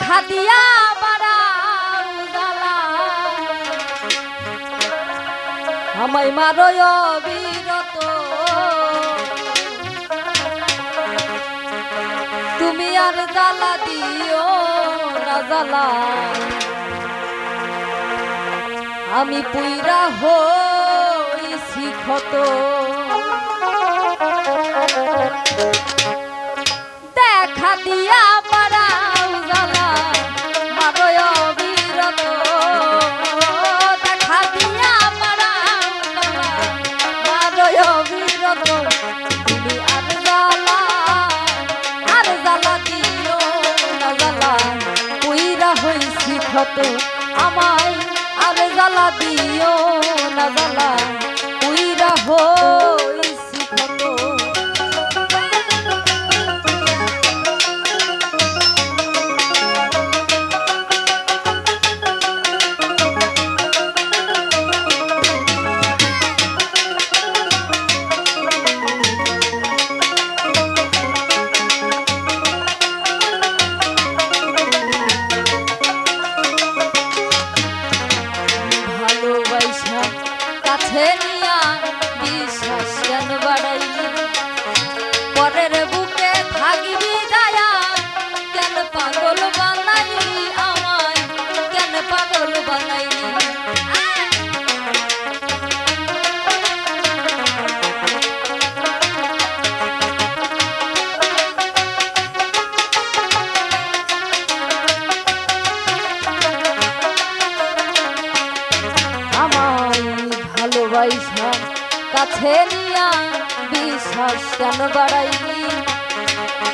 দেখা দিয়া বাড়াও জ্বালা আমায় মারো অবিরত তুমি আর জ্বালা দিও না জ্বালা আমি পুইরা হইছি ক্ষত দেখা দিয়া বাড়াও জ্বালা মারো অবিরত দেখা দিয়া বাড়াও জ্বালা মারো অবিরত তুমি আর জ্বালা দিও না জ্বালা পুইরা হইছি ক্ষত আমায় আর জ্বালা দিও না জ্বালা পুইরা হইছি ক্ষত কাছে নিয়া বিশ্বাস কেন বাড়াইলি পরের বুকে থাকবি যায়া কেন পাগল বানাইলি আমায় কেন পাগল বানাইলি ভালোবাসা কাছে নিয়া বিশ্বাস কেন বাড়াইলি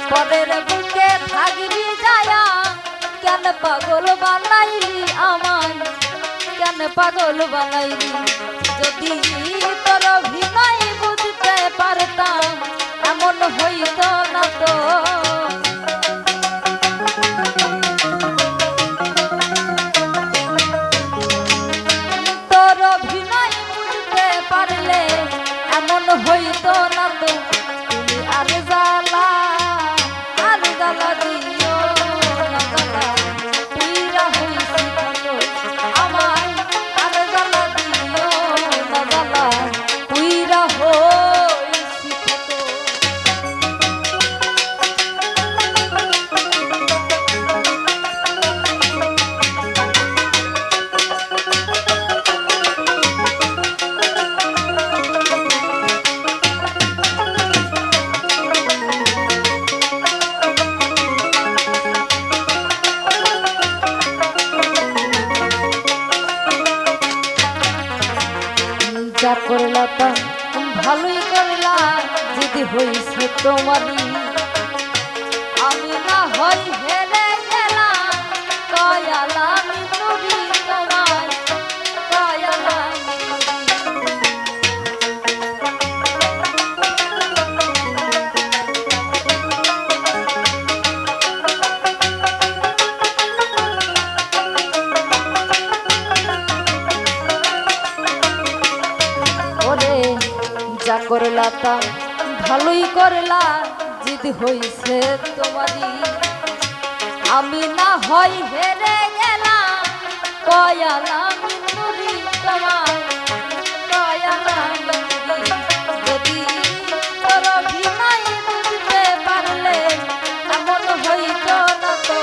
পরের বুকে থাকবি যায়া কেন পাগল বানাইলি আমায় কেন পাগল বানাইলি যদি তোর অভিনয় বুঝতে পারতাম এমন হইত না তো পারলে এমন হইতো না তো তুমি আর জ্বালা দিও না জ্বালা পুইরা হইছি ক্ষত আমায় আর জ্বালা দিও না জ্বালা পুইরা হইছি ক্ষত যা করলা তা ভালোই করলা যদি হইছে তোমারই আমি না হই হেরে গেলাম কয়ালা মিনুরি তোমায় কয়ালা যা করলা তা ভালোই করলা জিদ হইছে তোমারই আমি না হই হেরে গেলাম কয়ালা মিনুরি তোমায় কয়ালা মিনুরি যদি তোর অভিনয় বুঝতে পারলে এমন হইত না তো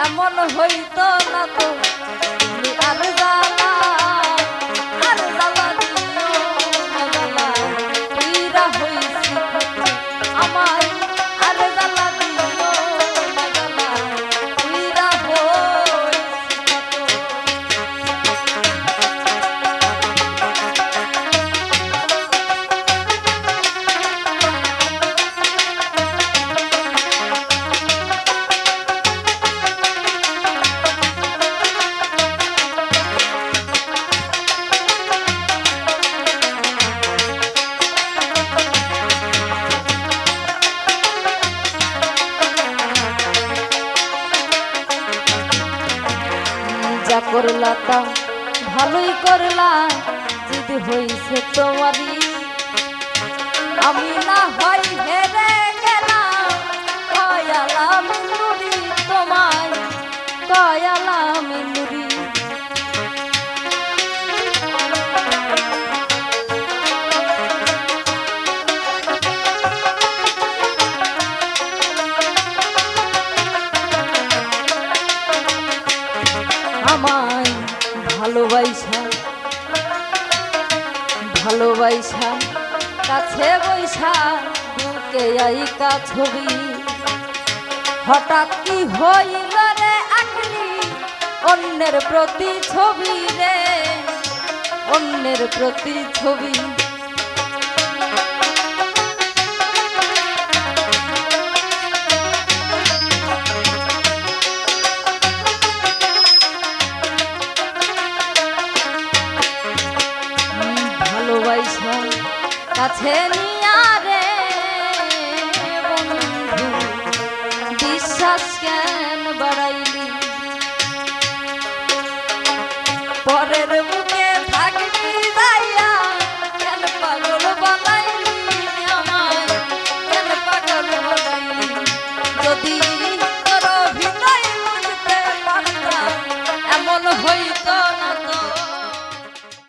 এমন হইতো না তো তুমি আর জ্বালা দিও না জ্বালা পুইরা হইছি ক্ষত আমায় আর জ্বালা দিও না জ্বালা পুইরা হইছি করলা তা ভালোই করলাম যদি হইছে তোমারই আমি না হয় হেরে গেলাম কয়ালাম নুরি তোমায় কয়ালাম নুরি আমায় ভালোবাসা ভালোবাসা কাছে বৈশা বুকে আইকা ছবি হঠাৎ কি হইল রে আকলি অন্যের প্রতি ছবি রে অন্যের প্রতি ছবি ভালোবাসা কাছে নিয়া রে বন্ধু বিশ্বাস কেন বাড়াইলি পরের বুকে থাকবি যাইয়া কেন পাগল বানাইলি আমায় কেন পাগল বানাইলি যদি